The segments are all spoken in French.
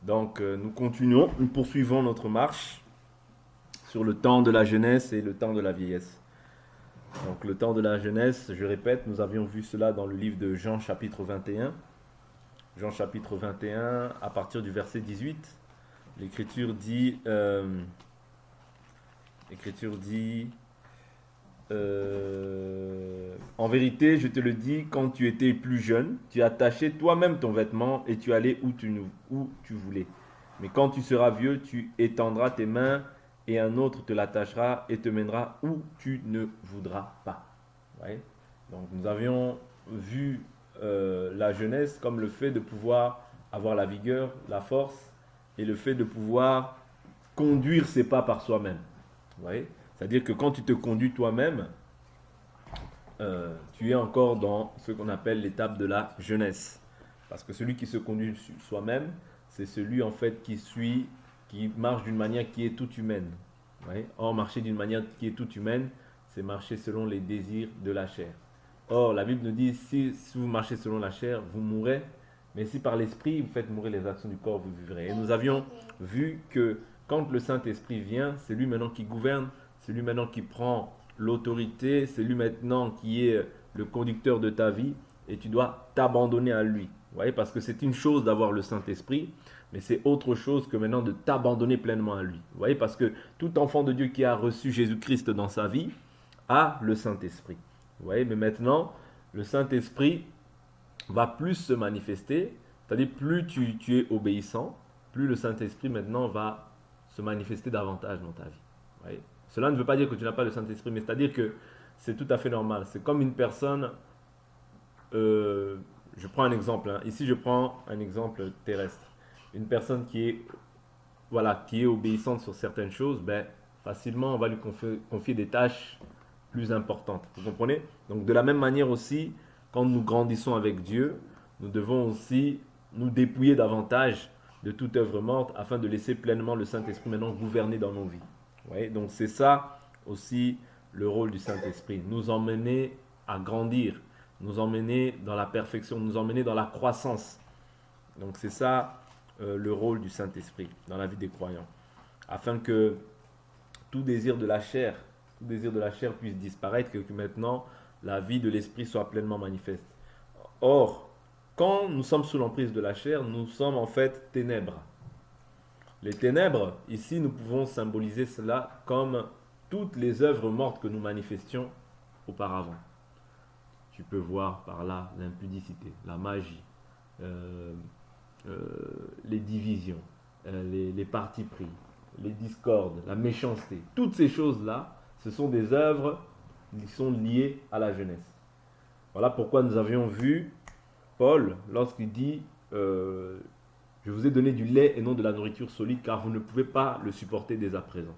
Donc, nous continuons, nous poursuivons notre marche sur le temps de la jeunesse et le temps de la vieillesse. Donc, le temps de la jeunesse, je répète, nous avions vu cela dans le livre de Jean chapitre 21. Jean chapitre 21, à partir du verset 18, l'Écriture dit, l'Écriture dit en vérité, je te le dis, quand tu étais plus jeune, tu attachais toi-même ton vêtement et tu allais où tu voulais. Mais quand tu seras vieux, tu étendras tes mains et un autre te l'attachera et te mènera où tu ne voudras pas. Ouais. Donc nous avions vu la jeunesse comme le fait de pouvoir avoir la vigueur, la force et le fait de pouvoir conduire ses pas par soi-même. Ouais. C'est-à-dire que quand tu te conduis toi-même, tu es encore dans ce qu'on appelle l'étape de la jeunesse. Parce que celui qui se conduit soi-même, c'est celui en fait qui marche d'une manière qui est toute humaine. Ouais. Or, marcher d'une manière qui est toute humaine, c'est marcher selon les désirs de la chair. Or, la Bible nous dit, si vous marchez selon la chair, vous mourrez, mais si par l'esprit vous faites mourir les actions du corps, vous vivrez. Et nous avions vu que quand le Saint-Esprit vient, c'est lui maintenant qui gouverne, c'est lui maintenant qui prend l'autorité, c'est lui maintenant qui est le conducteur de ta vie, et tu dois t'abandonner à lui. Vous voyez, parce que c'est une chose d'avoir le Saint-Esprit, mais c'est autre chose que maintenant de t'abandonner pleinement à lui. Vous voyez, parce que tout enfant de Dieu qui a reçu Jésus-Christ dans sa vie a le Saint-Esprit. Vous voyez, mais maintenant, le Saint-Esprit va plus se manifester, c'est-à-dire plus tu es obéissant, plus le Saint-Esprit maintenant va se manifester davantage dans ta vie. Vous voyez. Cela ne veut pas dire que tu n'as pas le Saint-Esprit, mais c'est-à-dire que c'est tout à fait normal. C'est comme une personne, euh, je prends un exemple, hein. Ici je prends un exemple terrestre. Une personne qui est obéissante sur certaines choses, ben, facilement on va lui confier des tâches plus importantes. Vous comprenez? Donc de la même manière aussi, quand nous grandissons avec Dieu, nous devons aussi nous dépouiller davantage de toute œuvre morte afin de laisser pleinement le Saint-Esprit maintenant gouverner dans nos vies. Ouais, donc c'est ça aussi le rôle du Saint-Esprit, nous emmener à grandir, nous emmener dans la perfection, nous emmener dans la croissance. Donc c'est ça le rôle du Saint-Esprit dans la vie des croyants, afin que tout désir de la chair, tout désir de la chair puisse disparaître, que maintenant la vie de l'esprit soit pleinement manifeste. Or, quand nous sommes sous l'emprise de la chair, nous sommes en fait ténèbres. Les ténèbres, ici, nous pouvons symboliser cela comme toutes les œuvres mortes que nous manifestions auparavant. Tu peux voir par là l'impudicité, la magie, euh, euh, les divisions, les partis pris, les discordes, la méchanceté. Toutes ces choses-là, ce sont des œuvres qui sont liées à la jeunesse. Voilà pourquoi nous avions vu Paul lorsqu'il dit je vous ai donné du lait et non de la nourriture solide car vous ne pouvez pas le supporter dès à présent.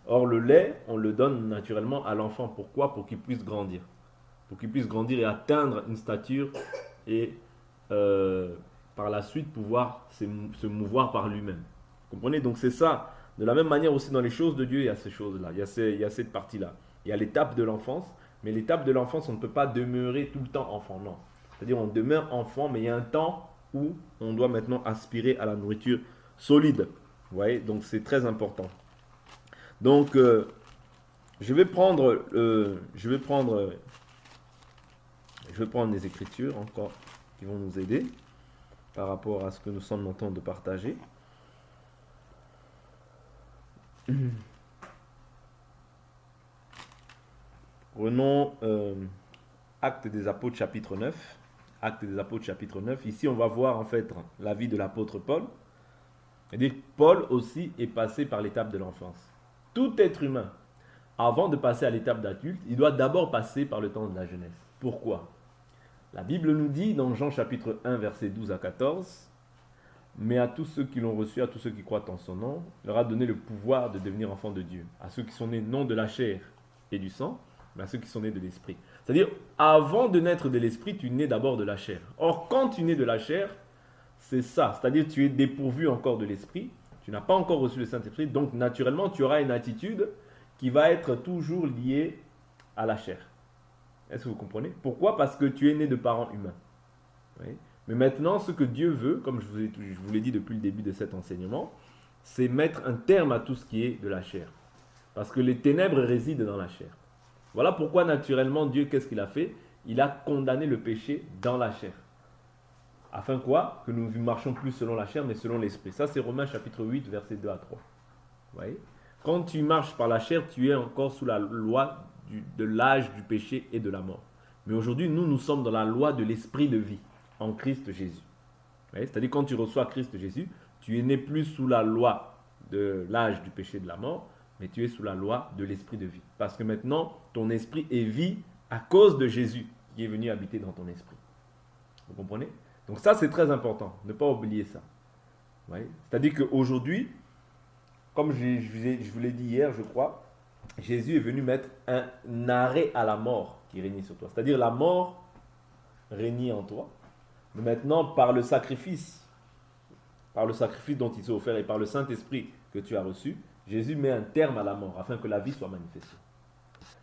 Or le lait, on le donne naturellement à l'enfant. Pourquoi? Pour qu'il puisse grandir. Pour qu'il puisse grandir et atteindre une stature et par la suite pouvoir se mouvoir par lui-même. Vous comprenez? Donc c'est ça. De la même manière aussi dans les choses de Dieu, il y a ces choses-là. Il y a cette partie-là. Il y a l'étape de l'enfance. Mais l'étape de l'enfance, on ne peut pas demeurer tout le temps enfant. Non. C'est-à-dire on demeure enfant, mais il y a un temps où on doit maintenant aspirer à la nourriture solide. Vous voyez? Donc c'est très important. Donc je vais prendre des écritures encore qui vont nous aider par rapport à ce que nous sommes en train de partager. Prenons Actes des Apôtres chapitre 9. Actes des Apôtres chapitre 9. Ici, on va voir en fait la vie de l'apôtre Paul. C'est-à-dire que Paul aussi est passé par l'étape de l'enfance. Tout être humain, avant de passer à l'étape d'adulte, il doit d'abord passer par le temps de la jeunesse. Pourquoi? La Bible nous dit dans Jean chapitre 1, verset 12 à 14, mais à tous ceux qui l'ont reçu, à tous ceux qui croient en son nom, il leur a donné le pouvoir de devenir enfants de Dieu. À ceux qui sont nés non de la chair et du sang, mais à ceux qui sont nés de l'esprit. C'est-à-dire, avant de naître de l'esprit, tu nais d'abord de la chair. Or, quand tu nais de la chair, c'est ça. C'est-à-dire, tu es dépourvu encore de l'esprit, tu n'as pas encore reçu le Saint-Esprit, donc naturellement, tu auras une attitude qui va être toujours liée à la chair. Est-ce que vous comprenez? Pourquoi? Parce que tu es né de parents humains. Oui. Mais maintenant, ce que Dieu veut, comme je vous l'ai dit depuis le début de cet enseignement, c'est mettre un terme à tout ce qui est de la chair. Parce que les ténèbres résident dans la chair. Voilà pourquoi naturellement Dieu, qu'est-ce qu'il a fait? Il a condamné le péché dans la chair. Afin quoi? Que nous ne marchions plus selon la chair, mais selon l'esprit. Ça, c'est Romains chapitre 8, versets 2 à 3. Vous voyez? Quand tu marches par la chair, tu es encore sous la loi de l'âge du péché et de la mort. Mais aujourd'hui, nous sommes dans la loi de l'esprit de vie, en Christ Jésus. C'est-à-dire, quand tu reçois Christ Jésus, tu n'es plus sous la loi de l'âge du péché et de la mort, mais tu es sous la loi de l'esprit de vie. Parce que maintenant, ton esprit est vie à cause de Jésus qui est venu habiter dans ton esprit. Vous comprenez? Donc ça, c'est très important. Ne pas oublier ça. C'est-à-dire qu'aujourd'hui, comme je vous l'ai dit hier, je crois, Jésus est venu mettre un arrêt à la mort qui régnait sur toi. C'est-à-dire la mort régnait en toi. Mais maintenant, par le sacrifice dont il s'est offert et par le Saint-Esprit que tu as reçu, Jésus met un terme à la mort afin que la vie soit manifestée.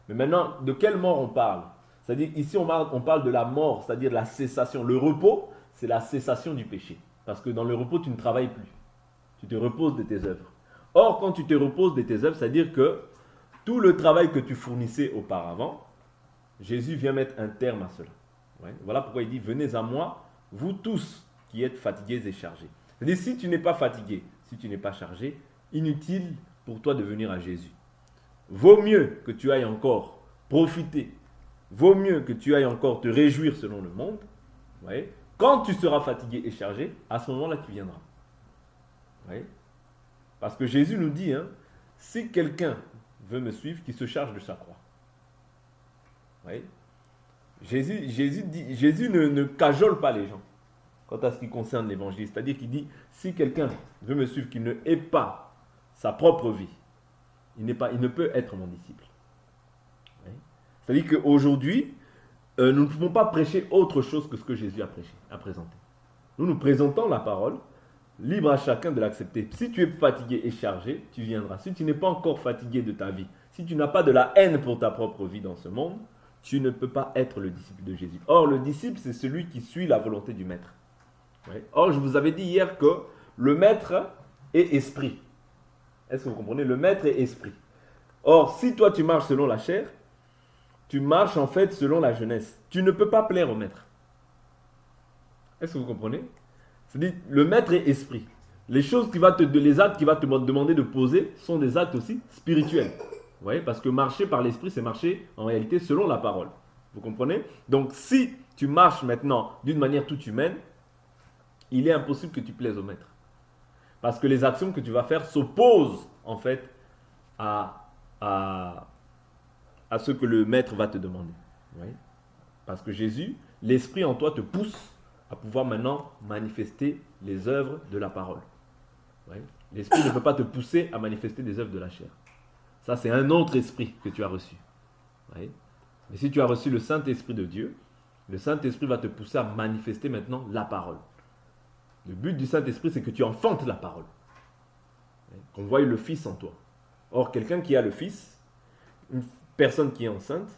Mais maintenant, de quelle mort on parle? C'est-à-dire, ici on parle de la mort, c'est-à-dire la cessation. Le repos, c'est la cessation du péché. Parce que dans le repos, tu ne travailles plus. Tu te reposes de tes œuvres. Or, quand tu te reposes de tes œuvres, c'est-à-dire que tout le travail que tu fournissais auparavant, Jésus vient mettre un terme à cela. Voilà pourquoi il dit, venez à moi, vous tous qui êtes fatigués et chargés. C'est-à-dire, si tu n'es pas fatigué, si tu n'es pas chargé, inutile pour toi de venir à Jésus. Vaut mieux que tu ailles encore profiter, vaut mieux que tu ailles encore te réjouir selon le monde. Quand tu seras fatigué et chargé, à ce moment-là, tu viendras. Parce que Jésus nous dit, si quelqu'un veut me suivre, qu'il se charge de sa croix. Jésus ne cajole pas les gens quant à ce qui concerne l'évangile. C'est-à-dire qu'il dit, si quelqu'un veut me suivre, qu'il ne hait pas sa propre vie, il ne peut être mon disciple. C'est-à-dire qu'aujourd'hui, nous ne pouvons pas prêcher autre chose que ce que Jésus a présenté. Nous présentons la parole, libre à chacun de l'accepter. Si tu es fatigué et chargé, tu viendras. Si tu n'es pas encore fatigué de ta vie, si tu n'as pas de la haine pour ta propre vie dans ce monde, tu ne peux pas être le disciple de Jésus. Or, le disciple, c'est celui qui suit la volonté du maître. Or, je vous avais dit hier que le maître est esprit. Est-ce que vous comprenez? Le maître est esprit. Or, si toi tu marches selon la chair, tu marches en fait selon la jeunesse. Tu ne peux pas plaire au maître. Est-ce que vous comprenez? C'est-à-dire, le maître est esprit. Les actes qu'il va te demander de poser sont des actes aussi spirituels. Vous voyez? Parce que marcher par l'esprit, c'est marcher en réalité selon la parole. Vous comprenez? Donc, si tu marches maintenant d'une manière toute humaine, il est impossible que tu plaises au maître. Parce que les actions que tu vas faire s'opposent en fait à ce que le maître va te demander. Parce que Jésus, l'esprit en toi te pousse à pouvoir maintenant manifester les œuvres de la parole. L'esprit ne peut pas te pousser à manifester des œuvres de la chair. Ça, c'est un autre esprit que tu as reçu. Mais si tu as reçu le Saint-Esprit de Dieu, le Saint-Esprit va te pousser à manifester maintenant la parole. Le but du Saint-Esprit, c'est que tu enfantes la parole. Qu'on voie le Fils en toi. Or, quelqu'un qui a le Fils, une personne qui est enceinte,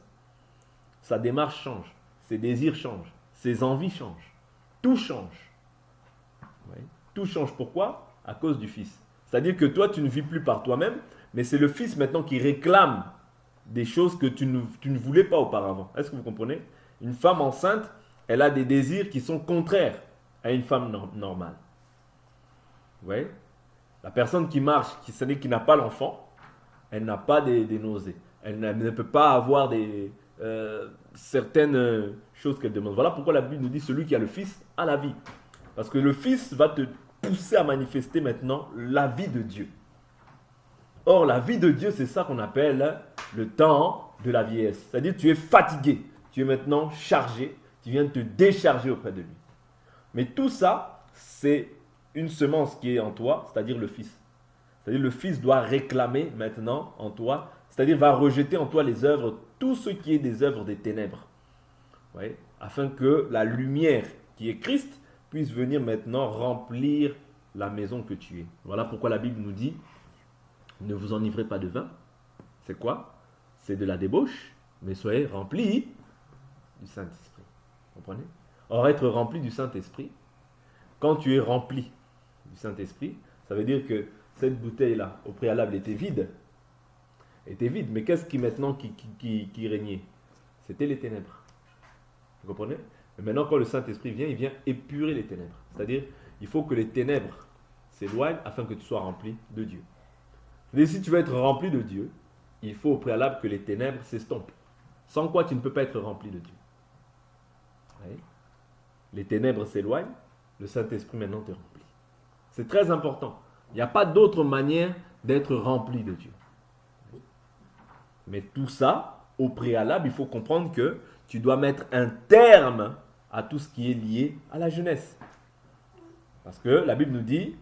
sa démarche change, ses désirs changent, ses envies changent. Tout change. Tout change. Pourquoi? À cause du Fils. C'est-à-dire que toi, tu ne vis plus par toi-même, mais c'est le Fils maintenant qui réclame des choses que tu ne voulais pas auparavant. Est-ce que vous comprenez? Une femme enceinte, elle a des désirs qui sont contraires à une femme normale. La personne qui marche, qui n'a pas l'enfant, elle n'a pas des nausées. Elle ne peut pas avoir certaines choses qu'elle demande. Voilà pourquoi la Bible nous dit celui qui a le Fils a la vie. Parce que le Fils va te pousser à manifester maintenant la vie de Dieu. Or, la vie de Dieu, c'est ça qu'on appelle le temps de la vieillesse. C'est-à-dire tu es fatigué, tu es maintenant chargé, tu viens de te décharger auprès de lui. Mais tout ça, c'est une semence qui est en toi, c'est-à-dire le Fils. C'est-à-dire le Fils doit réclamer maintenant en toi, c'est-à-dire va rejeter en toi les œuvres, tout ce qui est des œuvres des ténèbres. Afin que la lumière qui est Christ puisse venir maintenant remplir la maison que tu es. Voilà pourquoi la Bible nous dit, ne vous enivrez pas de vin. C'est quoi? C'est de la débauche, mais soyez remplis du Saint-Esprit. Vous comprenez? Or, être rempli du Saint-Esprit, quand tu es rempli du Saint-Esprit, ça veut dire que cette bouteille-là, au préalable, était vide. Mais qu'est-ce qui maintenant qui régnait? C'était les ténèbres. Vous comprenez? Mais maintenant, quand le Saint-Esprit vient, il vient épurer les ténèbres. C'est-à-dire, il faut que les ténèbres s'éloignent afin que tu sois rempli de Dieu. Mais si tu veux être rempli de Dieu, il faut au préalable que les ténèbres s'estompent. Sans quoi tu ne peux pas être rempli de Dieu. Oui. Les ténèbres s'éloignent, le Saint-Esprit maintenant te remplit. C'est très important. Il n'y a pas d'autre manière d'être rempli de Dieu. Mais tout ça, au préalable, il faut comprendre que tu dois mettre un terme à tout ce qui est lié à la jeunesse. Parce que la Bible nous dit,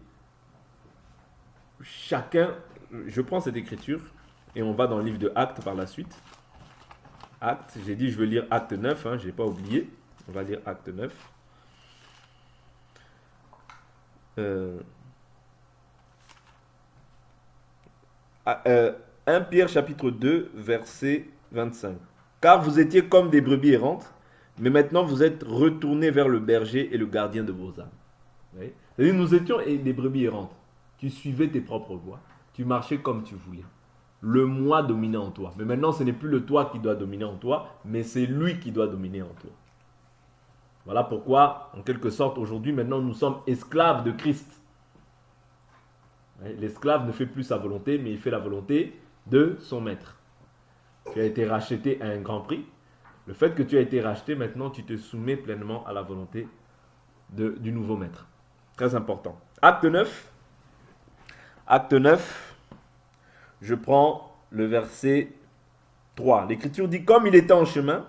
chacun, je prends cette écriture et on va dans le livre de Actes par la suite. Actes, j'ai dit je veux lire Acte 9, je n'ai pas oublié. On va lire Acte 9. 1 Pierre chapitre 2, verset 25. Car vous étiez comme des brebis errantes, mais maintenant vous êtes retournés vers le berger et le gardien de vos âmes. Oui. C'est-à-dire, nous étions des brebis errantes. Tu suivais tes propres voies. Tu marchais comme tu voulais. Le moi dominait en toi. Mais maintenant, ce n'est plus le toi qui doit dominer en toi, mais c'est lui qui doit dominer en toi. Voilà pourquoi, en quelque sorte, aujourd'hui, maintenant, nous sommes esclaves de Christ. L'esclave ne fait plus sa volonté, mais il fait la volonté de son maître. Tu as été racheté à un grand prix. Le fait que tu as été racheté, maintenant, tu te soumets pleinement à la volonté du nouveau maître. Très important. Acte 9. Acte 9. Je prends le verset 3. L'Écriture dit, comme il était en chemin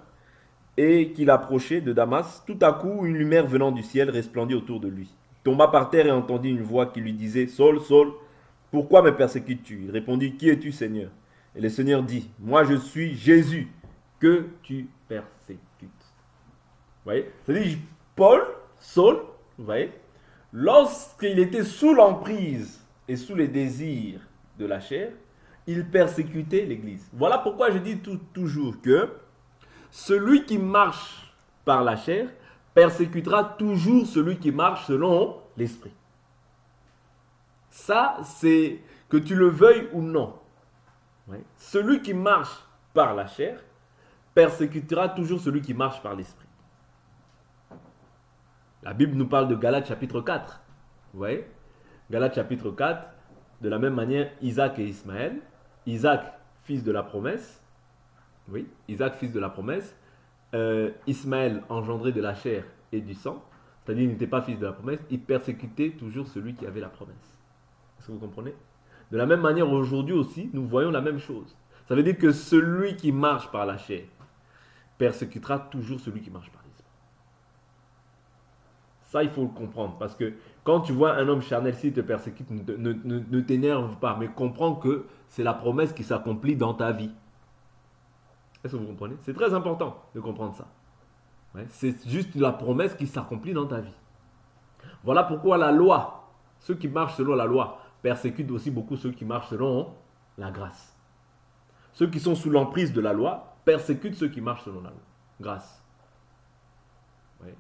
et qu'il approchait de Damas, tout à coup, une lumière venant du ciel resplendit autour de lui. Il tomba par terre et entendit une voix qui lui disait, Saul, Saul, pourquoi me persécutes-tu? Il répondit, qui es-tu, Seigneur? Et le Seigneur dit, moi je suis Jésus, que tu persécutes. Vous voyez? C'est-à-dire, Paul, Saul, vous voyez, lorsqu'il était sous l'emprise et sous les désirs de la chair, il persécutait l'Église. Voilà pourquoi je dis toujours que celui qui marche par la chair persécutera toujours celui qui marche selon l'Esprit. Ça, c'est que tu le veuilles ou non. Ouais. Celui qui marche par la chair persécutera toujours celui qui marche par l'Esprit. La Bible nous parle de Galates chapitre 4. Vous voyez? Galates chapitre 4, de la même manière, Isaac et Ismaël. Isaac, fils de la promesse. Oui, Isaac, fils de la promesse. Ismaël, engendré de la chair et du sang. C'est-à-dire, il n'était pas fils de la promesse. Il persécutait toujours celui qui avait la promesse. Est-ce que vous comprenez? De la même manière, aujourd'hui aussi, nous voyons la même chose. Ça veut dire que celui qui marche par la chair persécutera toujours celui qui marche par l'esprit. Ça, il faut le comprendre. Parce que quand tu vois un homme charnel, s'il te persécute, ne t'énerve pas. Mais comprends que c'est la promesse qui s'accomplit dans ta vie. Est-ce que vous comprenez? C'est très important de comprendre ça. Ouais, c'est juste la promesse qui s'accomplit dans ta vie. Voilà pourquoi la loi, ceux qui marchent selon la loi, persécutent aussi beaucoup ceux qui marchent selon la grâce. Ceux qui sont sous l'emprise de la loi persécutent ceux qui marchent selon la grâce. Ouais.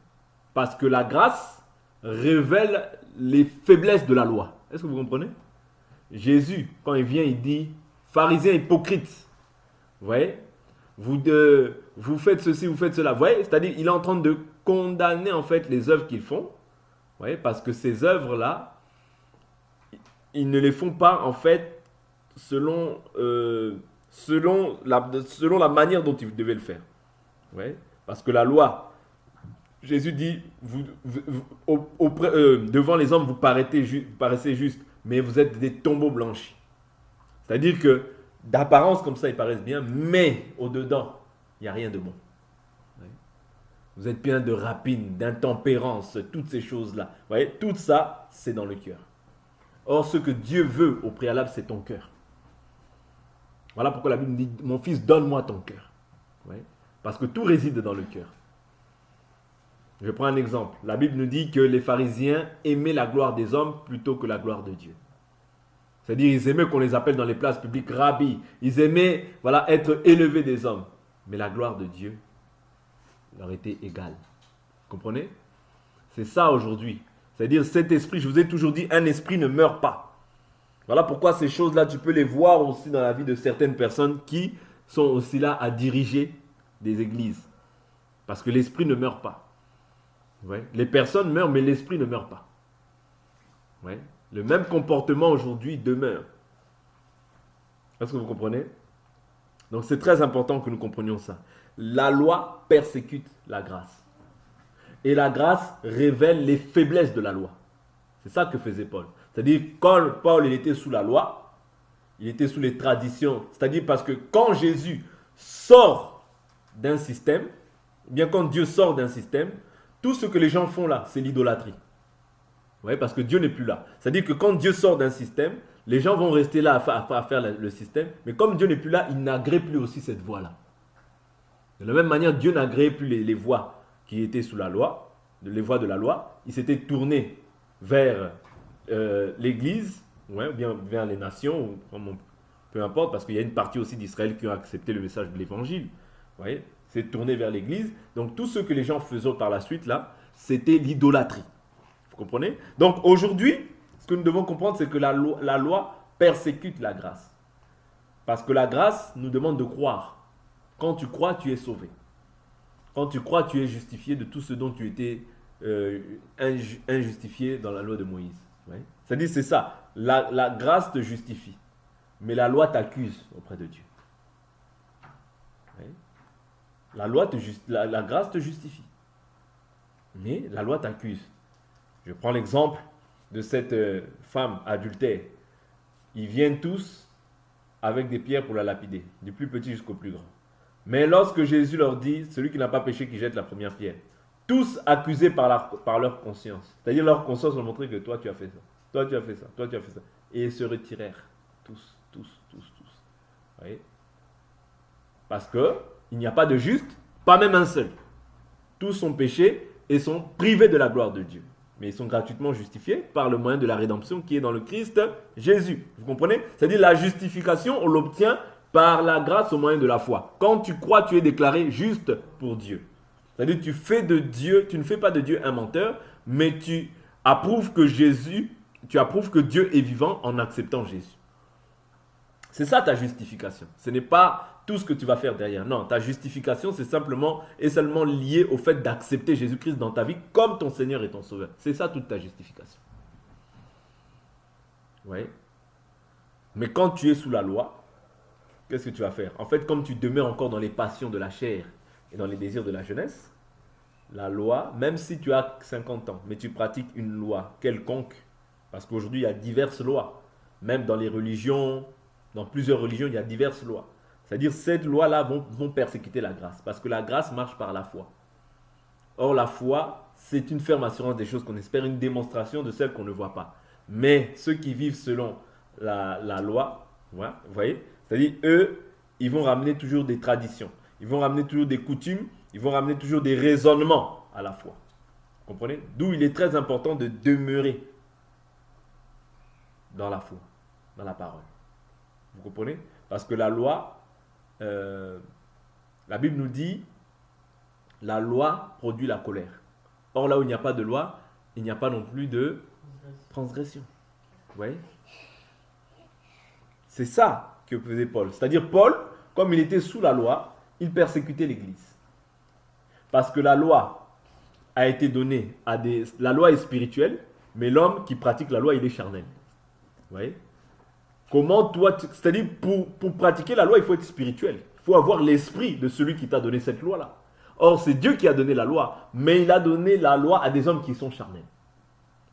Parce que la grâce révèle les faiblesses de la loi. Est-ce que vous comprenez? Jésus, quand il vient, il dit, pharisiens hypocrites, vous voyez, vous faites ceci, vous faites cela. Vous voyez, c'est-à-dire, il est en train de condamner en fait les œuvres qu'ils font. Vous voyez, parce que ces œuvres-là, ils ne les font pas en fait selon la manière dont ils devaient le faire. Vous voyez, parce que la loi, Jésus dit, devant les hommes, vous paraissez juste, mais vous êtes des tombeaux blanchis. C'est-à-dire que d'apparence comme ça, ils paraissent bien, mais au-dedans, il n'y a rien de bon. Vous êtes plein de rapine, d'intempérance, toutes ces choses-là. Vous voyez, tout ça, c'est dans le cœur. Or, ce que Dieu veut au préalable, c'est ton cœur. Voilà pourquoi la Bible dit, mon fils, donne-moi ton cœur. Vous voyez, parce que tout réside dans le cœur. Je prends un exemple. La Bible nous dit que les pharisiens aimaient la gloire des hommes plutôt que la gloire de Dieu. C'est-à-dire, ils aimaient qu'on les appelle dans les places publiques rabbis. Ils aimaient, voilà, être élevés des hommes. Mais la gloire de Dieu leur était égale. Vous comprenez? C'est ça aujourd'hui. C'est-à-dire cet esprit, je vous ai toujours dit, un esprit ne meurt pas. Voilà pourquoi ces choses-là, tu peux les voir aussi dans la vie de certaines personnes qui sont aussi là à diriger des églises. Parce que l'esprit ne meurt pas. Ouais. Les personnes meurent, mais l'esprit ne meurt pas. Ouais. Le même comportement aujourd'hui demeure. Est-ce que vous comprenez? Donc c'est très important que nous comprenions ça. La loi persécute la grâce. Et la grâce révèle les faiblesses de la loi. C'est ça que faisait Paul. C'est-à-dire, quand Paul il était sous la loi, il était sous les traditions. C'est-à-dire parce que quand Jésus sort d'un système, ou bien quand Dieu sort d'un système, tout ce que les gens font là, c'est l'idolâtrie. Vous voyez, parce que Dieu n'est plus là. C'est-à-dire que quand Dieu sort d'un système, les gens vont rester là à faire le système, mais comme Dieu n'est plus là, il n'agrée plus aussi cette voie-là. De la même manière, Dieu n'agréait plus les voies qui étaient sous la loi, les voies de la loi. Il s'était tourné vers l'Église, ouais, ou bien vers les nations, peu importe, parce qu'il y a une partie aussi d'Israël qui a accepté le message de l'Évangile. Vous voyez, c'est tourné vers l'Église. Donc tout ce que les gens faisaient par la suite, là, c'était l'idolâtrie. Vous comprenez? Donc aujourd'hui, ce que nous devons comprendre, c'est que la loi persécute la grâce. Parce que la grâce nous demande de croire. Quand tu crois, tu es sauvé. Quand tu crois, tu es justifié de tout ce dont tu étais injustifié dans la loi de Moïse. Ouais. C'est-à-dire, c'est ça. La grâce te justifie. Mais la loi t'accuse auprès de Dieu. Ouais. La grâce te justifie. Mais la loi t'accuse. Je prends l'exemple de cette femme adultère. Ils viennent tous avec des pierres pour la lapider, du plus petit jusqu'au plus grand. Mais lorsque Jésus leur dit, celui qui n'a pas péché qui jette la première pierre, tous accusés par leur conscience. C'est-à-dire leur conscience leur montrait que toi tu as fait ça, toi tu as fait ça, toi tu as fait ça. Et ils se retirèrent. Tous. Vous voyez? Parce qu'il n'y a pas de juste, pas même un seul. Tous sont péchés et sont privés de la gloire de Dieu. Mais ils sont gratuitement justifiés par le moyen de la rédemption qui est dans le Christ Jésus. Vous comprenez? C'est-à-dire la justification, on l'obtient par la grâce au moyen de la foi. Quand tu crois, tu es déclaré juste pour Dieu. C'est-à-dire tu ne fais pas de Dieu un menteur, mais tu approuves que Dieu est vivant en acceptant Jésus. C'est ça ta justification. Ce n'est pas tout ce que tu vas faire derrière. Non, ta justification, c'est simplement et seulement lié au fait d'accepter Jésus-Christ dans ta vie comme ton Seigneur et ton Sauveur. C'est ça toute ta justification. Oui. Mais quand tu es sous la loi, qu'est-ce que tu vas faire? En fait, comme tu demeures encore dans les passions de la chair et dans les désirs de la jeunesse, la loi, même si tu as 50 ans, mais tu pratiques une loi quelconque, parce qu'aujourd'hui, il y a diverses lois, même dans les religions, dans plusieurs religions, il y a diverses lois. C'est-à-dire, ces lois-là vont persécuter la grâce, parce que la grâce marche par la foi. Or, la foi, c'est une ferme assurance des choses qu'on espère, une démonstration de celles qu'on ne voit pas. Mais ceux qui vivent selon la loi, ouais, vous voyez, c'est-à-dire, eux, ils vont ramener toujours des traditions, ils vont ramener toujours des coutumes, ils vont ramener toujours des raisonnements à la foi. Vous comprenez? D'où il est très important de demeurer dans la foi, dans la parole. Vous comprenez? Parce que la loi, la Bible nous dit, la loi produit la colère. Or, là où il n'y a pas de loi, il n'y a pas non plus de transgression. Vous voyez? C'est ça que faisait Paul. C'est-à-dire, Paul, comme il était sous la loi, il persécutait l'Église. Parce que la loi a été donnée la loi est spirituelle, mais l'homme qui pratique la loi, il est charnel. Vous voyez? Comment toi, c'est-à-dire pour pratiquer la loi, il faut être spirituel. Il faut avoir l'esprit de celui qui t'a donné cette loi-là. Or, c'est Dieu qui a donné la loi, mais il a donné la loi à des hommes qui sont charnels.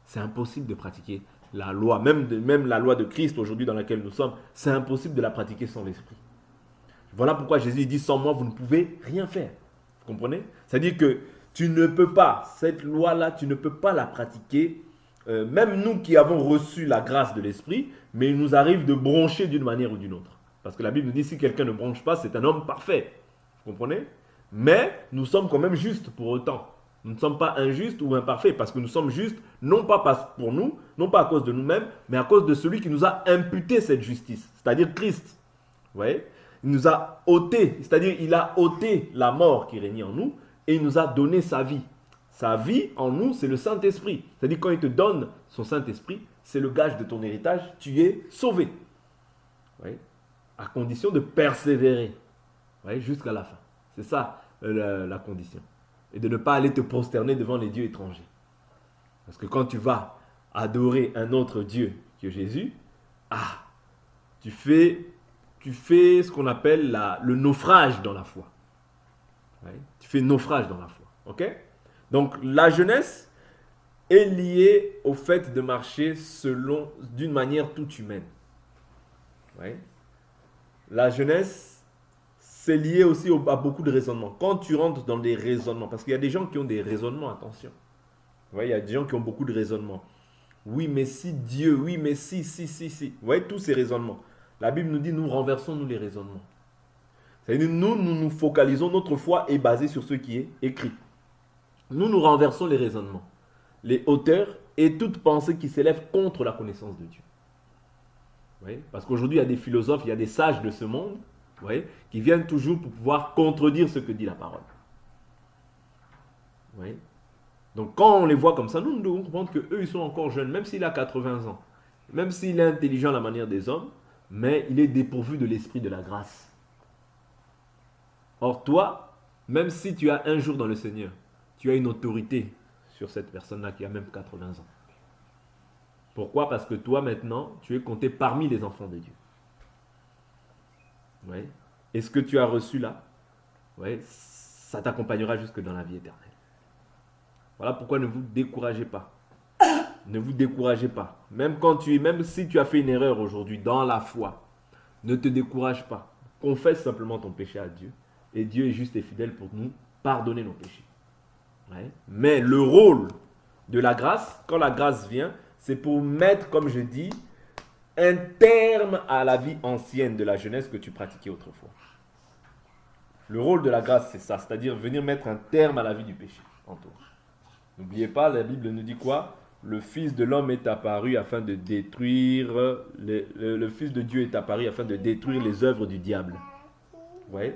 C'est impossible de pratiquer la loi, même la loi de Christ aujourd'hui dans laquelle nous sommes, c'est impossible de la pratiquer sans l'esprit. Voilà pourquoi Jésus dit, sans moi, vous ne pouvez rien faire. Vous comprenez? C'est-à-dire que tu ne peux pas, cette loi-là, tu ne peux pas la pratiquer, même nous qui avons reçu la grâce de l'esprit, mais il nous arrive de broncher d'une manière ou d'une autre. Parce que la Bible nous dit, si quelqu'un ne bronche pas, c'est un homme parfait. Vous comprenez? Mais nous sommes quand même justes pour autant. Nous ne sommes pas injustes ou imparfaits, parce que nous sommes justes, non pas pour nous, non pas à cause de nous-mêmes, mais à cause de celui qui nous a imputé cette justice, c'est-à-dire Christ. Vous voyez? Il nous a ôté, c'est-à-dire il a ôté la mort qui régnait en nous, et il nous a donné sa vie. Sa vie en nous, c'est le Saint-Esprit. C'est-à-dire quand il te donne son Saint-Esprit, c'est le gage de ton héritage, tu es sauvé. Oui. À condition de persévérer, oui, jusqu'à la fin. C'est ça la condition. Et de ne pas aller te prosterner devant les dieux étrangers. Parce que quand tu vas adorer un autre Dieu que Jésus, tu fais ce qu'on appelle le naufrage dans la foi. Oui. Tu fais naufrage dans la foi. Ok? Donc la jeunesse est liée au fait de marcher d'une manière toute humaine. Oui. La jeunesse, c'est lié aussi à beaucoup de raisonnements. Quand tu rentres dans des raisonnements, parce qu'il y a des gens qui ont des raisonnements, attention. Oui, il y a des gens qui ont beaucoup de raisonnements. Oui, mais si Dieu, oui, mais si. Vous voyez, tous ces raisonnements. La Bible nous dit, nous renversons nous les raisonnements. C'est-à-dire, nous focalisons, notre foi est basée sur ce qui est écrit. Nous renversons les raisonnements, les hauteurs et toute pensée qui s'élève contre la connaissance de Dieu. Vous voyez? Parce qu'aujourd'hui, il y a des philosophes, il y a des sages de ce monde, vous voyez, qui viennent toujours pour pouvoir contredire ce que dit la parole. Vous voyez? Donc quand on les voit comme ça, nous devons comprendre qu'eux, ils sont encore jeunes, même s'il a 80 ans, même s'il est intelligent à la manière des hommes, mais il est dépourvu de l'esprit de la grâce. Or toi, même si tu as un jour dans le Seigneur, tu as une autorité sur cette personne-là qui a même 80 ans. Pourquoi? Parce que toi maintenant, tu es compté parmi les enfants de Dieu. Ouais. Et ce que tu as reçu là, ouais, ça t'accompagnera jusque dans la vie éternelle. Voilà pourquoi ne vous découragez pas. Ne vous découragez pas. Même si tu as fait une erreur aujourd'hui dans la foi, ne te décourage pas. Confesse simplement ton péché à Dieu. Et Dieu est juste et fidèle pour nous pardonner nos péchés. Ouais. Mais le rôle de la grâce, quand la grâce vient, c'est pour mettre, comme je dis, un terme à la vie ancienne de la jeunesse que tu pratiquais autrefois. Le rôle de la grâce, c'est ça, c'est-à-dire venir mettre un terme à la vie du péché en toi. N'oubliez pas, la Bible nous dit quoi? Le Fils de l'homme est apparu afin de détruire, le Fils de Dieu est apparu afin de détruire les œuvres du diable. Vous voyez?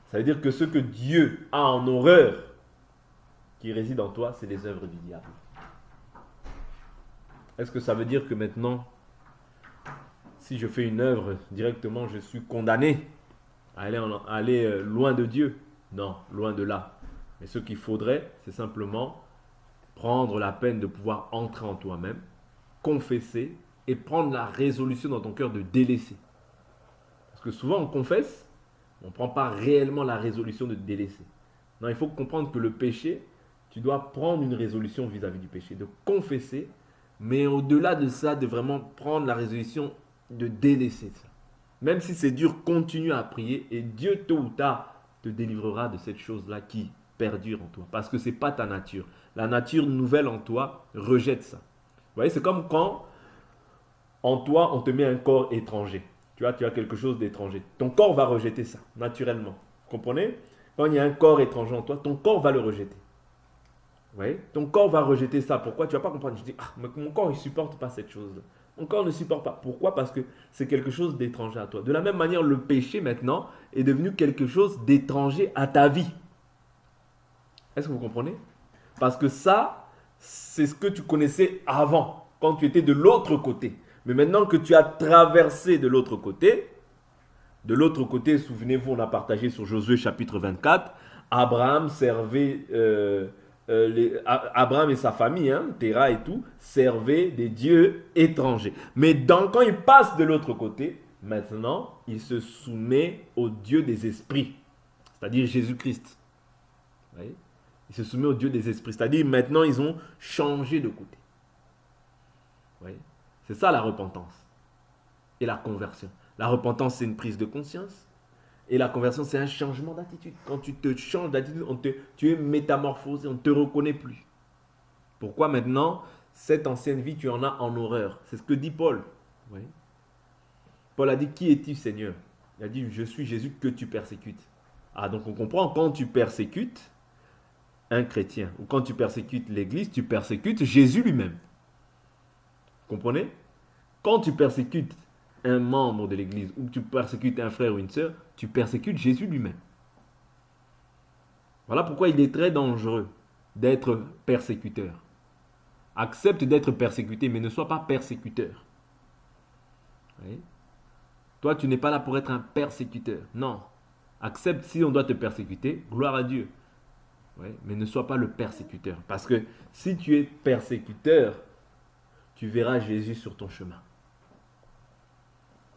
Ça veut dire que ce que Dieu a en horreur qui réside en toi, c'est les œuvres du diable. Est-ce que ça veut dire que maintenant, si je fais une œuvre directement, je suis condamné à aller loin de Dieu? Non, loin de là. Mais ce qu'il faudrait, c'est simplement prendre la peine de pouvoir entrer en toi-même, confesser et prendre la résolution dans ton cœur de délaisser. Parce que souvent on confesse, on ne prend pas réellement la résolution de délaisser. Non, il faut comprendre que le péché, tu dois prendre une résolution vis-à-vis du péché, de confesser, mais au-delà de ça, de vraiment prendre la résolution de délaisser ça. Même si c'est dur, continue à prier et Dieu, tôt ou tard, te délivrera de cette chose-là qui perdure en toi. Parce que ce n'est pas ta nature. La nature nouvelle en toi rejette ça. Vous voyez, c'est comme quand en toi, on te met un corps étranger. Tu as quelque chose d'étranger. Ton corps va rejeter ça, naturellement. Vous comprenez? Quand il y a un corps étranger en toi, ton corps va le rejeter. Vous voyez? Ton corps va rejeter ça. Pourquoi? Tu ne vas pas comprendre. Je dis, mais mon corps, il ne supporte pas cette chose-là. Mon corps ne supporte pas. Pourquoi? Parce que c'est quelque chose d'étranger à toi. De la même manière, le péché, maintenant, est devenu quelque chose d'étranger à ta vie. Est-ce que vous comprenez? Parce que ça, c'est ce que tu connaissais avant, quand tu étais de l'autre côté. Mais maintenant que tu as traversé de l'autre côté, souvenez-vous, on a partagé sur Josué chapitre 24, Abraham servait, Abraham et sa famille, Terah et tout, servaient des dieux étrangers. Mais quand il passe de l'autre côté, maintenant, il se soumet au Dieu des esprits, c'est-à-dire Jésus-Christ. Vous voyez? Il se soumet au Dieu des esprits, c'est-à-dire maintenant, ils ont changé de côté. Vous voyez? C'est ça la repentance et la conversion. La repentance, c'est une prise de conscience. Et la conversion, c'est un changement d'attitude. Quand tu te changes d'attitude, tu es métamorphosé, on ne te reconnaît plus. Pourquoi maintenant, cette ancienne vie, tu en as en horreur? C'est ce que dit Paul. Oui. Paul a dit, qui es-tu, Seigneur? Il a dit, je suis Jésus que tu persécutes. Ah, donc on comprend, quand tu persécutes un chrétien, ou quand tu persécutes l'Église, tu persécutes Jésus lui-même. Vous comprenez? Quand tu persécutes un membre de l'Église, ou tu persécutes un frère ou une sœur, tu persécutes Jésus lui-même. Voilà pourquoi il est très dangereux d'être persécuteur. Accepte d'être persécuté, mais ne sois pas persécuteur. Oui. Toi, tu n'es pas là pour être un persécuteur. Non. Accepte si on doit te persécuter, gloire à Dieu. Oui. Mais ne sois pas le persécuteur. Parce que si tu es persécuteur, tu verras Jésus sur ton chemin.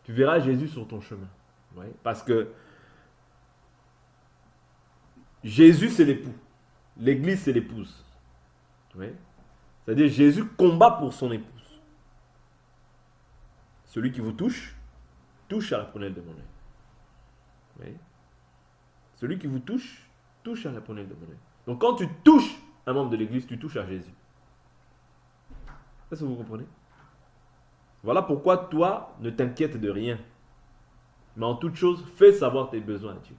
Tu verras Jésus sur ton chemin. Oui. Parce que Jésus, c'est l'époux. L'église, c'est l'épouse. Oui. C'est-à-dire, Jésus combat pour son épouse. Celui qui vous touche, touche à la prunelle de mon œil. Oui. Celui qui vous touche, touche à la prunelle de mon œil. Donc, quand tu touches un membre de l'église, tu touches à Jésus. Est-ce que vous comprenez? Voilà pourquoi toi, ne t'inquiète de rien. Mais en toute chose, fais savoir tes besoins à Dieu.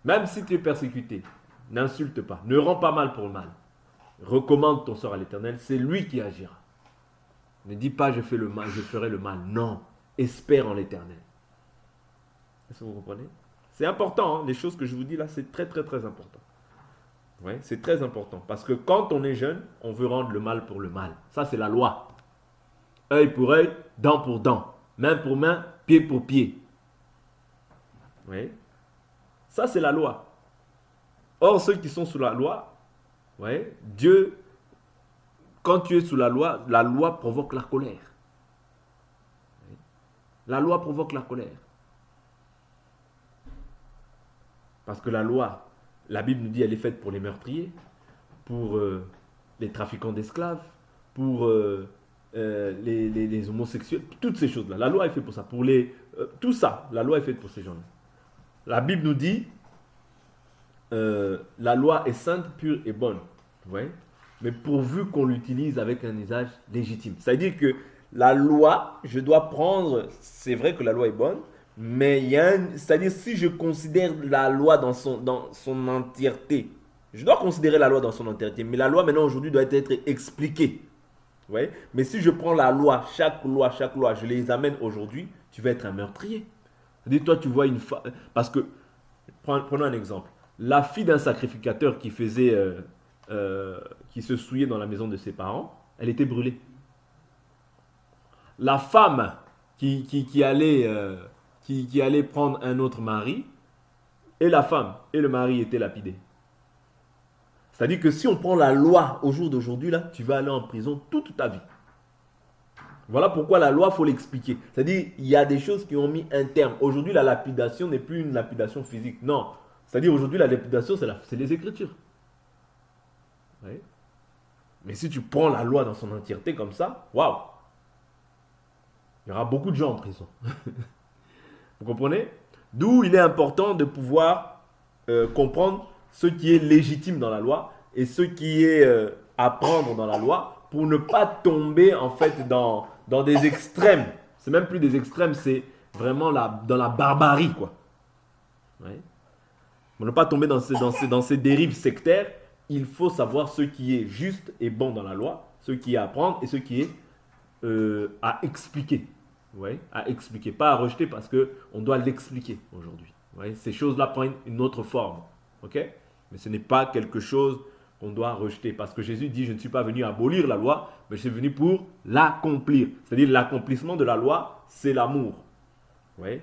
Même si tu es persécuté, n'insulte pas, ne rends pas mal pour le mal. Recommande ton sort à l'Éternel, c'est lui qui agira. Ne dis pas je fais le mal, je ferai le mal. Non, espère en l'Éternel. Est-ce que vous comprenez? C'est important, hein? Les choses que je vous dis là, c'est très très très important. Ouais, c'est très important parce que quand on est jeune, on veut rendre le mal pour le mal. Ça, c'est la loi. Œil pour œil, dent pour dent, main pour main, pied pour pied. Oui. Ça, c'est la loi. Or, ceux qui sont sous la loi, ouais, Dieu, quand tu es sous la loi provoque la colère. La loi provoque la colère. Parce que la loi, la Bible nous dit, elle est faite pour les meurtriers, pour les trafiquants d'esclaves, pour les homosexuels, toutes ces choses-là. La loi est faite pour ça. Pour tout ça, la loi est faite pour ces gens-là. La Bible nous dit, la loi est sainte, pure et bonne. Ouais. Mais pourvu qu'on l'utilise avec un usage légitime. C'est-à-dire que la loi, je dois prendre, c'est vrai que la loi est bonne, mais il y a c'est-à-dire si je considère la loi dans son entièreté, je dois considérer la loi dans son entièreté, mais la loi maintenant aujourd'hui doit être expliquée. Ouais. Mais si je prends la loi, chaque loi, je les amène aujourd'hui, tu vas être un meurtrier. C'est-à-dire toi tu vois une femme, parce que, prenons un exemple, la fille d'un sacrificateur qui faisait, qui se souillait dans la maison de ses parents, elle était brûlée. La femme qui allait prendre un autre mari, et la femme et le mari étaient lapidés. C'est-à-dire que si on prend la loi au jour d'aujourd'hui, là, tu vas aller en prison toute ta vie. Voilà pourquoi la loi, il faut l'expliquer. C'est-à-dire, il y a des choses qui ont mis un terme. Aujourd'hui, la lapidation n'est plus une lapidation physique. Non. C'est-à-dire, aujourd'hui, la lapidation, c'est les Écritures. Oui. Mais si tu prends la loi dans son entièreté comme ça, waouh, il y aura beaucoup de gens en prison. Vous comprenez? D'où il est important de pouvoir comprendre ce qui est légitime dans la loi et ce qui est à prendre dans la loi pour ne pas tomber en fait dans des extrêmes. C'est même plus des extrêmes, c'est vraiment dans la barbarie, quoi. Ouais. Pour ne pas tomber dans ces dérives sectaires, il faut savoir ce qui est juste et bon dans la loi, ce qui est à prendre et ce qui est à expliquer. Ouais, à expliquer, pas à rejeter parce qu'on doit l'expliquer aujourd'hui. Ouais, ces choses-là prennent une autre forme. Okay? Mais ce n'est pas quelque chose qu'on doit rejeter parce que Jésus dit, je ne suis pas venu abolir la loi, mais je suis venu pour l'accomplir. C'est-à-dire l'accomplissement de la loi, c'est l'amour. Ouais?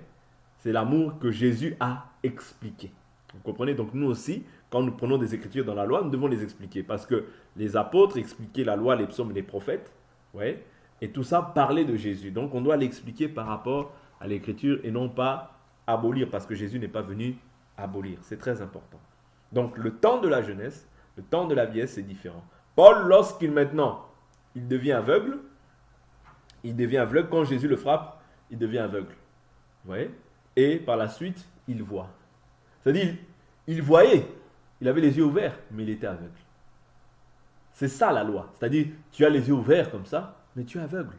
C'est l'amour que Jésus a expliqué. Vous comprenez? Donc nous aussi, quand nous prenons des écritures dans la loi, nous devons les expliquer parce que les apôtres expliquaient la loi, les psaumes et les prophètes. Ouais? Et tout ça parlait de Jésus. Donc on doit l'expliquer par rapport à l'écriture et non pas abolir parce que Jésus n'est pas venu abolir. C'est très important. Donc le temps de la jeunesse, le temps de la vieillesse, c'est différent. Paul, lorsqu'il maintenant, il devient aveugle, quand Jésus le frappe, il devient aveugle. Vous voyez? Et par la suite, il voit. C'est-à-dire, il voyait, il avait les yeux ouverts, mais il était aveugle. C'est ça la loi. C'est-à-dire, tu as les yeux ouverts comme ça, mais tu es aveugle.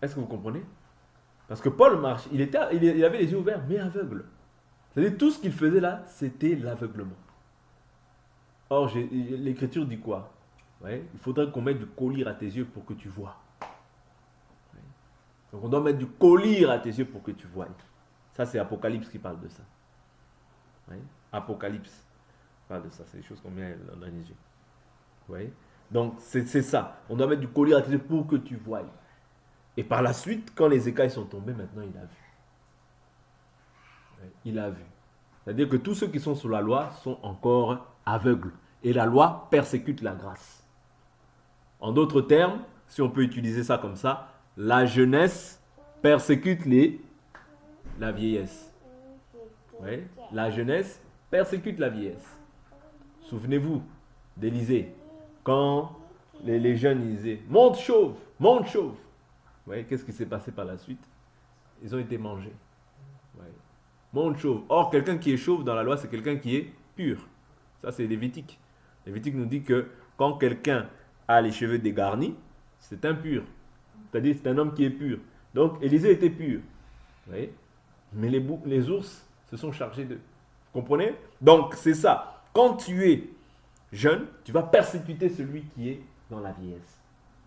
Est-ce que vous comprenez? Parce que Paul marche, il avait les yeux ouverts, mais aveugle. C'est-à-dire, tout ce qu'il faisait là, c'était l'aveuglement. Or, l'Écriture dit quoi? Ouais, il faudrait qu'on mette du collier à tes yeux pour que tu vois. Ouais. Donc, on doit mettre du collier à tes yeux pour que tu vois. Ça, c'est Apocalypse qui parle de ça. Ouais. Apocalypse. Pas de ça, c'est des choses qu'on met dans les yeux. Vous voyez? Donc, c'est ça. On doit mettre du collier à tes yeux pour que tu voies. Et par la suite, quand les écailles sont tombées, maintenant, il a vu. Il a vu. C'est-à-dire que tous ceux qui sont sous la loi sont encore aveugles. Et la loi persécute la grâce. En d'autres termes, si on peut utiliser ça comme ça, la jeunesse persécute la vieillesse. Oui? La jeunesse persécute la vieillesse. Souvenez-vous d'Élysée. Quand les jeunes disaient « Monte chauve, monte chauve ». Vous voyez, qu'est-ce qui s'est passé par la suite? Ils ont été mangés. Ouais. Monte chauve. Or, quelqu'un qui est chauve dans la loi, c'est quelqu'un qui est pur. Ça, c'est Lévitique. Lévitique nous dit que quand quelqu'un a les cheveux dégarnis, c'est impur. C'est-à-dire c'est un homme qui est pur. Donc, Élisée était pur. Vous voyez? Mais les ours se sont chargés d'eux. Vous comprenez? Donc, c'est ça. Quand tu es jeune, tu vas persécuter celui qui est dans la vieillesse.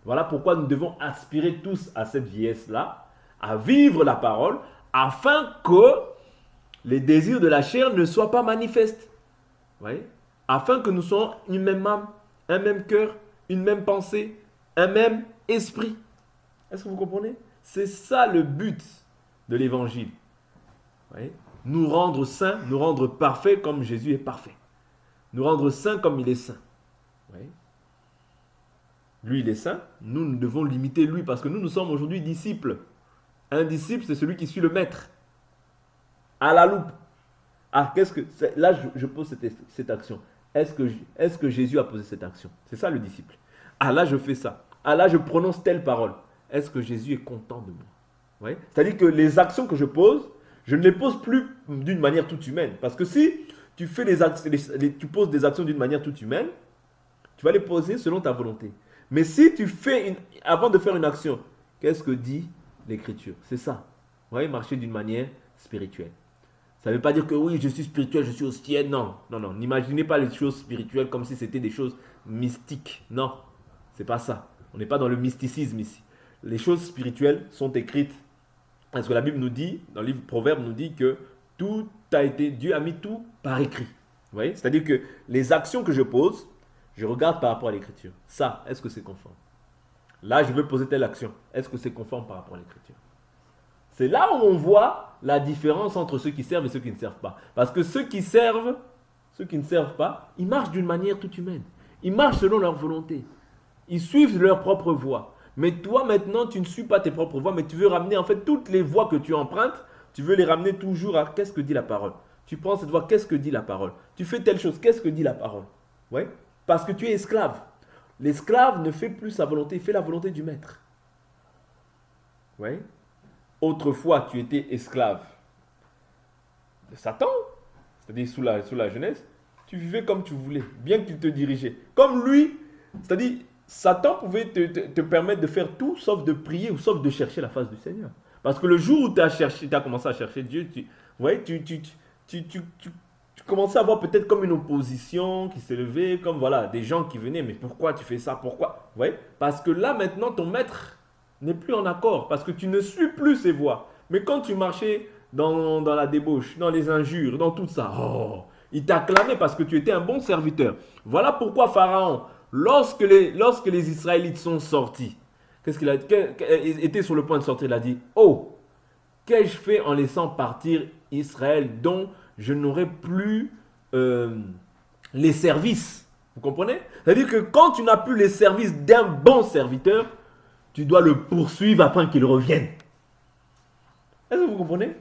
Voilà pourquoi nous devons aspirer tous à cette vieillesse-là, à vivre la parole, afin que les désirs de la chair ne soient pas manifestes. Vous voyez? Afin que nous soyons une même âme, un même cœur, une même pensée, un même esprit. Est-ce que vous comprenez? C'est ça le but de l'évangile. Vous voyez? Nous rendre saints, nous rendre parfaits comme Jésus est parfait. Nous rendre saints comme il est saint. Vous voyez? Lui, il est saint. Nous devons l'imiter lui parce que nous sommes aujourd'hui disciples. Un disciple, c'est celui qui suit le maître. À la loupe. Ah, là, je pose cette action. Est-ce que Jésus a posé cette action? C'est ça le disciple. Ah, là, je fais ça. Ah, là, je prononce telle parole. Est-ce que Jésus est content de moi? Vous voyez? C'est-à-dire que les actions que je pose, je ne les pose plus d'une manière toute humaine. Parce que si tu fais tu poses des actions d'une manière toute humaine, tu vas les poser selon ta volonté. Mais si tu fais, avant de faire une action, qu'est-ce que dit l'Écriture? C'est ça. Vous voyez, marcher d'une manière spirituelle. Ça ne veut pas dire que oui, je suis spirituel, je suis au ciel. Non, non, non. N'imaginez pas les choses spirituelles comme si c'était des choses mystiques. Non, c'est pas ça. On n'est pas dans le mysticisme ici. Les choses spirituelles sont écrites. Parce que la Bible nous dit, dans le livre Proverbes, nous dit que Dieu a mis tout par écrit. Vous voyez? C'est-à-dire que les actions que je pose, je regarde par rapport à l'Écriture. Ça, est-ce que c'est conforme? Là, je veux poser telle action. Est-ce que c'est conforme par rapport à l'Écriture? C'est là où on voit la différence entre ceux qui servent et ceux qui ne servent pas. Parce que ceux qui ne servent pas, ils marchent d'une manière toute humaine. Ils marchent selon leur volonté. Ils suivent leur propre voie. Mais toi, maintenant, tu ne suis pas tes propres voies, mais tu veux ramener en fait toutes les voies que tu empruntes, tu veux les ramener toujours à qu'est-ce que dit la parole. Tu prends cette voie, qu'est-ce que dit la parole. Tu fais telle chose, qu'est-ce que dit la parole. Ouais? Parce que tu es esclave. L'esclave ne fait plus sa volonté, il fait la volonté du maître. Ouais? Autrefois, tu étais esclave de Satan, c'est-à-dire sous la jeunesse, tu vivais comme tu voulais, bien qu'il te dirigeait. Comme lui, c'est-à-dire Satan pouvait te permettre de faire tout sauf de prier ou sauf de chercher la face du Seigneur. Parce que le jour où tu as commencé à chercher Dieu, tu commençais à voir peut-être comme une opposition qui s'est levée, comme voilà, des gens qui venaient, mais pourquoi tu fais ça, pourquoi? Vous voyez? Parce que là maintenant ton maître n'est plus en accord, parce que tu ne suis plus ses voies. Mais quand tu marchais dans la débauche, dans les injures, dans tout ça, oh, il t'acclamait parce que tu étais un bon serviteur. Voilà pourquoi Pharaon, lorsque les Israélites sont sortis, qu'est-ce qu'il a dit? Était sur le point de sortir, il a dit, oh, qu'ai-je fait en laissant partir Israël dont je n'aurai plus les services? Vous comprenez? C'est-à-dire que quand tu n'as plus les services d'un bon serviteur, tu dois le poursuivre afin qu'il revienne. Est-ce que vous comprenez?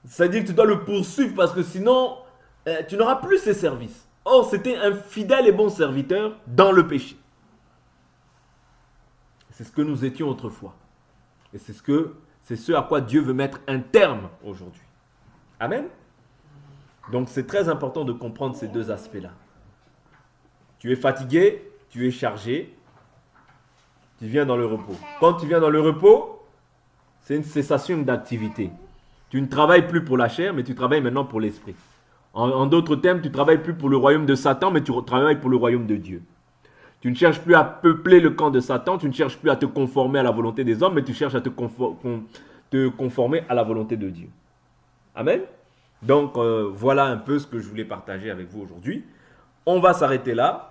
C'est-à-dire que tu dois le poursuivre parce que sinon, tu n'auras plus ses services. Or, c'était un fidèle et bon serviteur dans le péché. C'est ce que nous étions autrefois. Et c'est ce à quoi Dieu veut mettre un terme aujourd'hui. Amen. Donc, c'est très important de comprendre ces deux aspects-là. Tu es fatigué, tu es chargé, tu viens dans le repos. Quand tu viens dans le repos, c'est une cessation d'activité. Tu ne travailles plus pour la chair, mais tu travailles maintenant pour l'esprit. En d'autres termes, tu ne travailles plus pour le royaume de Satan, mais tu travailles pour le royaume de Dieu. Tu ne cherches plus à peupler le camp de Satan, tu ne cherches plus à te conformer à la volonté des hommes, mais tu cherches à te conformer à la volonté de Dieu. Amen. Donc voilà un peu ce que je voulais partager avec vous aujourd'hui. On va s'arrêter là.